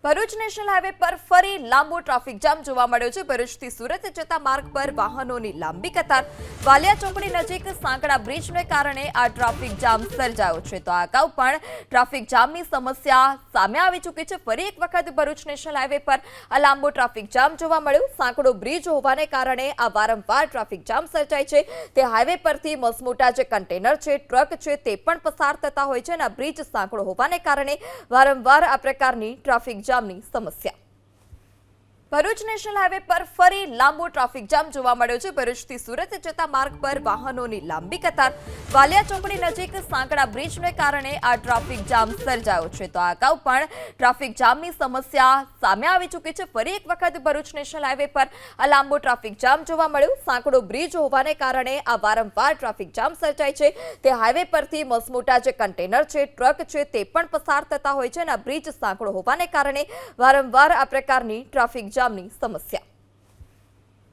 Bharuch national highway પર ફરી લાંબો ટ્રાફિક જામ જોવા મળ્યો છે। ભરૂચથી સુરત જતા માર્ગ પર વાહનોની લાંબી કતાર, વાલિયા ચોકડી નજીક સાંકડા બ્રિજને કારણે આ ટ્રાફિક જામ સર્જાયો છે। તો આ અગાઉ પણ ટ્રાફિક જામની સમસ્યા સામે આવી ચૂકી છે। ફરી એક વખત ભરૂચ નેશનલ હાઈવે પર આ લાંબો ટ્રાફિક જામ જોવા મળ્યો। સાંકડો બ્રિજ હોવાને કારણે આ વારંવાર ટ્રાફિક જામ સર્જાય છે। તે હાઈવે પરથી મસમોટા જે કન્ટેનર છે, ટ્રક છે, તે પણ પસાર થતા હોય છે અને આ બ્રિજ સાંકડો હોવાને કારણે વારંવાર આ પ્રકારની ટ્રાફિક જામની સમસ્યા। ભરૂચ નેશનલ હાઈવે પર ફરી લાંબો ટ્રાફિક જામ જોવા મળ્યો છે। ભરૂચથી સુરત જતા માર્ગ પર વાહનોની લાંબી કતાર, વાલિયા ચોકડી નજીક સાંકડા બ્રિજને કારણે આ ટ્રાફિક જામ સર્જાયો છે। તો આ અગાઉ પણ ટ્રાફિક જામની સમસ્યા સામે આવી ચૂકી છે। ફરી એક વખત ભરૂચ નેશનલ હાઈવે પર આ લાંબો ટ્રાફિક જામ જોવા મળ્યો। સાંકડો બ્રિજ હોવાને કારણે આ વારંવાર ટ્રાફિક જામ સર્જાય છે। તે હાઈવે પરથી મસમોટા જે કન્ટેનર છે, ટ્રક છે, તે પણ પસાર થતા હોય છે અને આ બ્રિજ સાંકડો હોવાને કારણે વારંવાર આ પ્રકારની ટ્રાફિક જામની સમસ્યા।